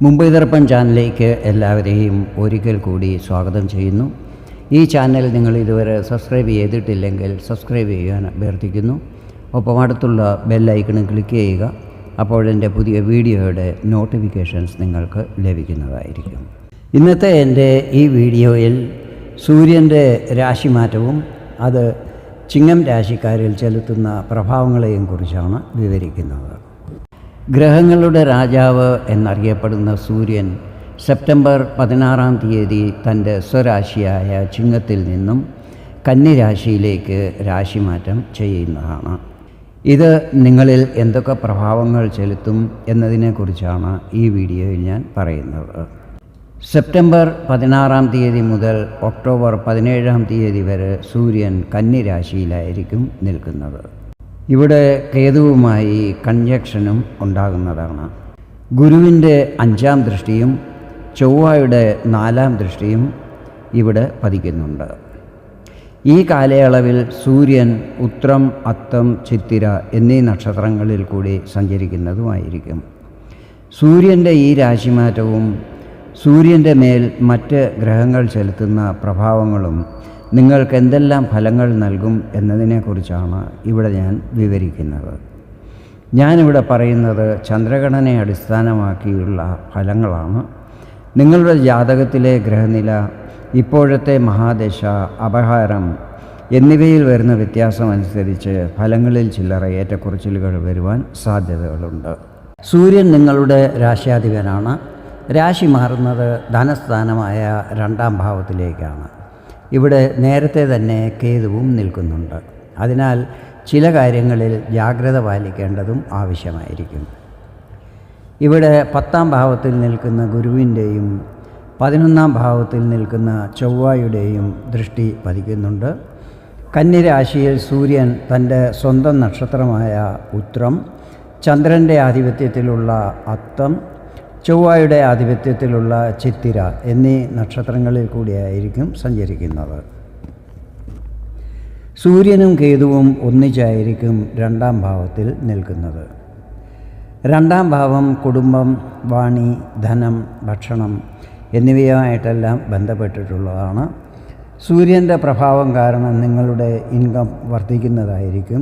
മുംബൈ ദർപ്പൺ ചാനലിലേക്ക് എല്ലാവരെയും ഒരിക്കൽ കൂടി സ്വാഗതം ചെയ്യുന്നു. ഈ ചാനൽ നിങ്ങൾ ഇതുവരെ സബ്സ്ക്രൈബ് ചെയ്തിട്ടില്ലെങ്കിൽ സബ്സ്ക്രൈബ് ചെയ്യാൻ അഭ്യർത്ഥിക്കുന്നു. ഒപ്പം അടുത്തുള്ള ബെൽ ഐക്കണിൽ ക്ലിക്ക് ചെയ്യുക. അപ്പോഴെൻ്റെ പുതിയ വീഡിയോയുടെ നോട്ടിഫിക്കേഷൻസ് നിങ്ങൾക്ക് ലഭിക്കുന്നതായിരിക്കും. ഇന്നത്തെ എൻ്റെ ഈ വീഡിയോയിൽ സൂര്യൻ്റെ രാശിമാറ്റവും അത് ചിങ്ങം രാശിക്കാരിൽ ചെലുത്തുന്ന പ്രഭാവങ്ങളെയും കുറിച്ചാണ് വിവരിക്കുന്നത്. ഗ്രഹങ്ങളുടെ രാജാവ് എന്നറിയപ്പെടുന്ന സൂര്യൻ സെപ്റ്റംബർ 16 തൻ്റെ സ്വരാശിയായ ചിങ്ങത്തിൽ നിന്നും കന്നിരാശിയിലേക്ക് രാശിമാറ്റം ചെയ്യുന്നതാണ്. ഇത് നിങ്ങളിൽ എന്തൊക്കെ പ്രഭാവങ്ങൾ ചെലുത്തും എന്നതിനെക്കുറിച്ചാണ് ഈ വീഡിയോയിൽ ഞാൻ പറയുന്നത്. സെപ്റ്റംബർ 16 മുതൽ ഒക്ടോബർ 17 വരെ സൂര്യൻ കന്നിരാശിയിലായിരിക്കും നിൽക്കുന്നത്. ഇവിടെ കേതുവുമായി കൺജക്ഷനും ഉണ്ടാകുന്നതാണ്. ഗുരുവിൻ്റെ 5ാം ദൃഷ്ടിയും ചൊവ്വയുടെ 4ാം ദൃഷ്ടിയും ഇവിടെ പതിക്കുന്നുണ്ട്. ഈ കാലയളവിൽ സൂര്യൻ ഉത്രം, അത്തം, ചിത്തിര എന്നീ നക്ഷത്രങ്ങളിൽ കൂടി സഞ്ചരിക്കുന്നതുമായിരിക്കും. സൂര്യൻ്റെ ഈ രാശിമാറ്റവും സൂര്യൻ്റെ മേൽ മറ്റ് ഗ്രഹങ്ങൾ ചെലുത്തുന്ന പ്രഭാവങ്ങളും നിങ്ങൾക്ക് എന്തെല്ലാം ഫലങ്ങൾ നൽകും എന്നതിനെക്കുറിച്ചാണ് ഇവിടെ ഞാൻ വിവരിക്കുന്നത്. ഞാനിവിടെ പറയുന്നത് ചന്ദ്രഗണനയെ അടിസ്ഥാനമാക്കിയുള്ള ഫലങ്ങളാണ്. നിങ്ങളുടെ ജാതകത്തിലെ ഗ്രഹനില, ഇപ്പോഴത്തെ മഹാദശ, അപഹാരം എന്നിവയിൽ വരുന്ന വ്യത്യാസം അനുസരിച്ച് ഫലങ്ങളിൽ ചില്ലറ ഏറ്റക്കുറച്ചിലുകൾ വരുവാൻ സാധ്യതകളുണ്ട്. സൂര്യൻ നിങ്ങളുടെ രാശ്യാധിപനാണ്. രാശി മാറുന്നത് ധനസ്ഥാനമായ 2ാം ഭാവത്തിലേക്കാണ്. ഇവിടെ നേരത്തെ തന്നെ കേതുവും നിൽക്കുന്നുണ്ട്. അതിനാൽ ചില കാര്യങ്ങളിൽ ജാഗ്രത പാലിക്കേണ്ടതും ആവശ്യമായിരിക്കും. ഇവിടെ 10ാം ഭാവത്തിൽ നിൽക്കുന്ന ഗുരുവിൻ്റെയും 11ാം ഭാവത്തിൽ നിൽക്കുന്ന ചൊവ്വയുടെയും ദൃഷ്ടി പതിക്കുന്നുണ്ട്. കന്നിരാശിയിൽ സൂര്യൻ തൻ്റെ സ്വന്തം നക്ഷത്രമായ ഉത്രം, ചന്ദ്രൻ്റെ ആധിപത്യത്തിലുള്ള അത്തം, ചൊവ്വയുടെ ആധിപത്യത്തിലുള്ള ചിത്തിര എന്നീ നക്ഷത്രങ്ങളിൽ കൂടിയായിരിക്കും സഞ്ചരിക്കുന്നത്. സൂര്യനും കേതുവും ഒന്നിച്ചായിരിക്കും 2ാം ഭാവത്തിൽ നിൽക്കുന്നത്. 2ാം ഭാവം കുടുംബം, വാണി, ധനം, ഭക്ഷണം എന്നിവയുമായിട്ടെല്ലാം ബന്ധപ്പെട്ടിട്ടുള്ളതാണ്. സൂര്യൻ്റെ പ്രഭാവം കാരണം നിങ്ങളുടെ ഇൻകം വർദ്ധിക്കുന്നതായിരിക്കും.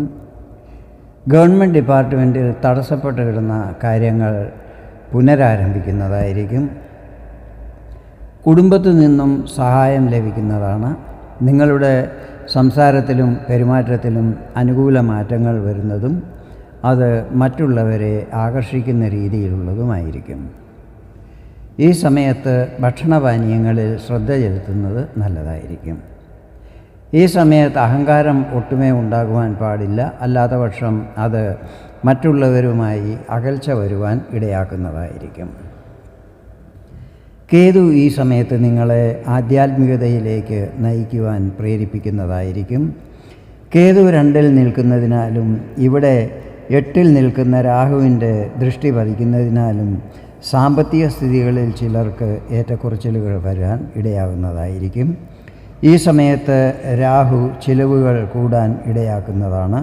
ഗവൺമെൻറ് ഡിപ്പാർട്ട്മെൻറ്റിൽ തടസ്സപ്പെട്ട് കിടന്ന കാര്യങ്ങൾ പുനരാരംഭിക്കുന്നതായിരിക്കും. കുടുംബത്തിൽ നിന്നും സഹായം ലഭിക്കുന്നതാണ്. നിങ്ങളുടെ സംസാരത്തിലും പെരുമാറ്റത്തിലും അനുകൂല മാറ്റങ്ങൾ വരുന്നതും അത് മറ്റുള്ളവരെ ആകർഷിക്കുന്ന രീതിയിലുള്ളതുമായിരിക്കും. ഈ സമയത്ത് ഭക്ഷണപാനീയങ്ങളിൽ ശ്രദ്ധ ചെലുത്തുന്നത് നല്ലതായിരിക്കും. ഈ സമയത്ത് അഹങ്കാരം ഒട്ടുമേ ഉണ്ടാകുവാൻ പാടില്ല. അല്ലാത്ത പക്ഷം അത് മറ്റുള്ളവരുമായി അകൽച്ച വരുവാൻ ഇടയാക്കുന്നതായിരിക്കും. കേതു ഈ സമയത്ത് നിങ്ങളെ ആധ്യാത്മികതയിലേക്ക് നയിക്കുവാൻ പ്രേരിപ്പിക്കുന്നതായിരിക്കും. കേതു 2ൽ നിൽക്കുന്നതിനാലും ഇവിടെ 8ൽ നിൽക്കുന്ന രാഹുവിൻ്റെ ദൃഷ്ടി പതിക്കുന്നതിനാലും സാമ്പത്തിക സ്ഥിതികളിൽ ചിലർക്ക് ഏറ്റക്കുറച്ചിലുകൾ വരാൻ ഇടയാകുന്നതായിരിക്കും. ഈ സമയത്ത് രാഹു ചിലവുകൾ കൂടാൻ ഇടയാക്കുന്നതാണ്.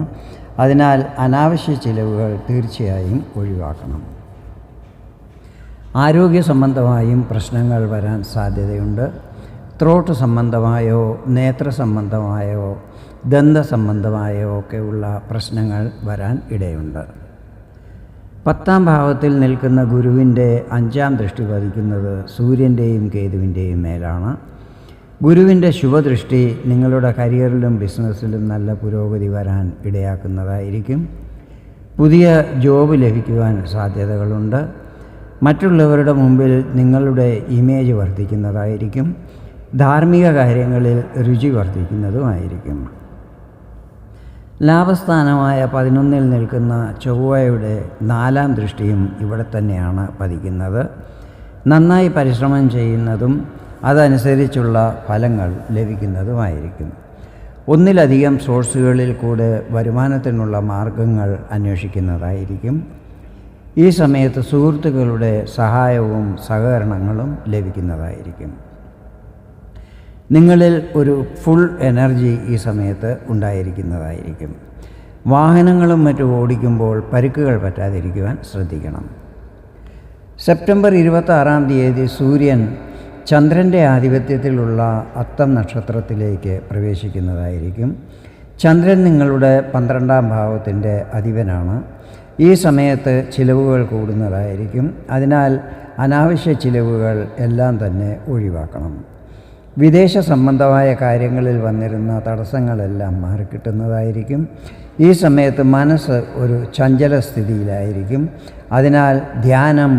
അതിനാൽ അനാവശ്യ ചിലവുകൾ തീർച്ചയായും ഒഴിവാക്കണം. ആരോഗ്യ സംബന്ധമായും പ്രശ്നങ്ങൾ വരാൻ സാധ്യതയുണ്ട്. ത്രോട്ട് സംബന്ധമായോ നേത്ര സംബന്ധമായോ ദന്ത സംബന്ധമായോ ഒക്കെയുള്ള പ്രശ്നങ്ങൾ വരാൻ ഇടയുണ്ട്. 10ാം ഭാവത്തിൽ നിൽക്കുന്ന ഗുരുവിൻ്റെ 5ാം ദൃഷ്ടി പതിക്കുന്നത് സൂര്യൻ്റെയും കേതുവിൻ്റെയും മേലാണ്. ഗുരുവിൻ്റെ ശുഭദൃഷ്ടി നിങ്ങളുടെ കരിയറിലും ബിസിനസ്സിലും നല്ല പുരോഗതി വരാൻ ഇടയാക്കുന്നതായിരിക്കും. പുതിയ ജോബ് ലഭിക്കുവാൻ സാധ്യതകളുണ്ട്. മറ്റുള്ളവരുടെ മുമ്പിൽ നിങ്ങളുടെ ഇമേജ് വർദ്ധിക്കുന്നതായിരിക്കും. ധാർമ്മിക കാര്യങ്ങളിൽ രുചി വർദ്ധിക്കുന്നതുമായിരിക്കും. ലാഭസ്ഥാനമായ 11ൽ നിൽക്കുന്ന ചൊവ്വയുടെ 4ാം ദൃഷ്ടിയും ഇവിടെ തന്നെയാണ് പതിക്കുന്നത്. നന്നായി പരിശ്രമം ചെയ്യുന്നതും അതനുസരിച്ചുള്ള ഫലങ്ങൾ ലഭിക്കുന്നതുമായിരിക്കും. ഒന്നിലധികം സോഴ്സുകളിൽ കൂടെ വരുമാനത്തിനുള്ള മാർഗങ്ങൾ അന്വേഷിക്കുന്നതായിരിക്കും. ഈ സമയത്ത് സുഹൃത്തുക്കളുടെ സഹായവും സഹകരണങ്ങളും ലഭിക്കുന്നതായിരിക്കും. നിങ്ങളിൽ ഒരു ഫുൾ എനർജി ഈ സമയത്ത് ഉണ്ടായിരിക്കുന്നതായിരിക്കും. വാഹനങ്ങളും മറ്റും ഓടിക്കുമ്പോൾ പരിക്കുകൾ പറ്റാതിരിക്കുവാൻ ശ്രദ്ധിക്കണം. സെപ്റ്റംബർ 26 സൂര്യൻ ചന്ദ്രൻ്റെ ആധിപത്യത്തിലുള്ള അത്തം നക്ഷത്രത്തിലേക്ക് പ്രവേശിക്കുന്നതായിരിക്കും. ചന്ദ്രൻ നിങ്ങളുടെ 12-ാം ഭാവത്തിൻ്റെ അധിപനാണ്. ഈ സമയത്ത് ചിലവുകൾ കൂടുന്നതായിരിക്കും. അതിനാൽ അനാവശ്യ ചിലവുകൾ എല്ലാം തന്നെ ഒഴിവാക്കണം. വിദേശ സംബന്ധമായ കാര്യങ്ങളിൽ വന്നിരുന്ന തടസ്സങ്ങളെല്ലാം മാറിക്കിട്ടുന്നതായിരിക്കും. ഈ സമയത്ത് മനസ്സ് ഒരു ചഞ്ചല സ്ഥിതിയിലായിരിക്കും. അതിനാൽ ധ്യാനം,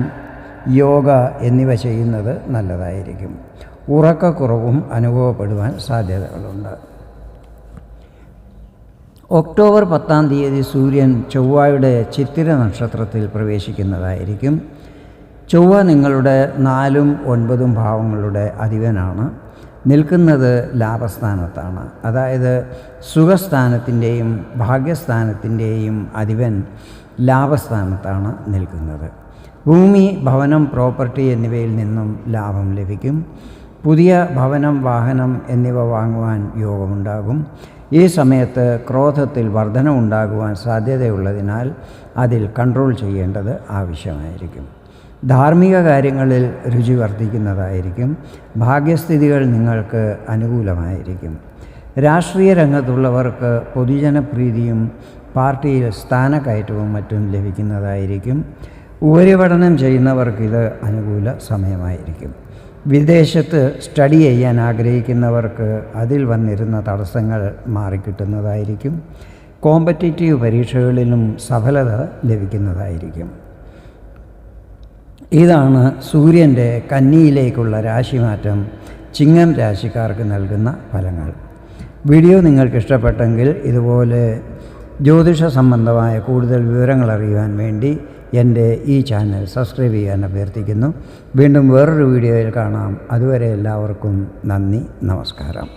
യോഗ എന്നിവ ചെയ്യുന്നത് നല്ലതായിരിക്കും. ഉറക്കക്കുറവും അനുഭവപ്പെടുവാൻ സാധ്യതകളുണ്ട്. ഒക്ടോബർ 10 സൂര്യൻ ചൊവ്വയുടെ ചിത്തിര നക്ഷത്രത്തിൽ പ്രവേശിക്കുന്നതായിരിക്കും. ചൊവ്വ നിങ്ങളുടെ 4ഉം 9ഉം ഭാവങ്ങളുടെ അധിപനാണ്. നിൽക്കുന്നത് ലാഭസ്ഥാനത്താണ്. അതായത് സുഖസ്ഥാനത്തിൻ്റെയും ഭാഗ്യസ്ഥാനത്തിൻ്റെയും അധിപൻ ലാഭസ്ഥാനത്താണ് നിൽക്കുന്നത്. ഭൂമി, ഭവനം, പ്രോപ്പർട്ടി എന്നിവയിൽ നിന്നും ലാഭം ലഭിക്കും. പുതിയ ഭവനം, വാഹനം എന്നിവ വാങ്ങുവാൻ യോഗമുണ്ടാകും. ഈ സമയത്ത് ക്രോധത്തിൽ വർധനവുണ്ടാകുവാൻ സാധ്യതയുള്ളതിനാൽ അതിൽ കൺട്രോൾ ചെയ്യേണ്ടത് ആവശ്യമായിരിക്കും. ധാർമ്മിക കാര്യങ്ങളിൽ രുചി വർദ്ധിക്കുന്നതായിരിക്കും. ഭാഗ്യസ്ഥിതികൾ നിങ്ങൾക്ക് അനുകൂലമായിരിക്കും. രാഷ്ട്രീയ രംഗത്തുള്ളവർക്ക് പൊതുജനപ്രീതിയും പാർട്ടിയിൽ സ്ഥാനക്കയറ്റവും മറ്റും ലഭിക്കുന്നതായിരിക്കും. ഉപരിപഠനം ചെയ്യുന്നവർക്കിത് അനുകൂല സമയമായിരിക്കും. വിദേശത്ത് സ്റ്റഡി ചെയ്യാൻ ആഗ്രഹിക്കുന്നവർക്ക് അതിൽ വന്നിരുന്ന തടസ്സങ്ങൾ മാറിക്കിട്ടുന്നതായിരിക്കും. കോമ്പറ്റീറ്റീവ് പരീക്ഷകളിലും സഫലത ലഭിക്കുന്നതായിരിക്കും. ഇതാണ് സൂര്യൻ്റെ കന്നിയിലേക്കുള്ള രാശിമാറ്റം ചിങ്ങം രാശിക്കാർക്ക് നൽകുന്ന ഫലങ്ങൾ. വീഡിയോ നിങ്ങൾക്ക് ഇഷ്ടപ്പെട്ടെങ്കിൽ ഇതുപോലെ ജ്യോതിഷ സംബന്ധമായ കൂടുതൽ വിവരങ്ങൾ അറിയുവാൻ വേണ്ടി എൻ്റെ ഈ ചാനൽ സബ്സ്ക്രൈബ് ചെയ്യാൻ അഭ്യർത്ഥിക്കുന്നു. വീണ്ടും വേറൊരു വീഡിയോയിൽ കാണാം. അതുവരെ എല്ലാവർക്കും നന്ദി, നമസ്കാരം.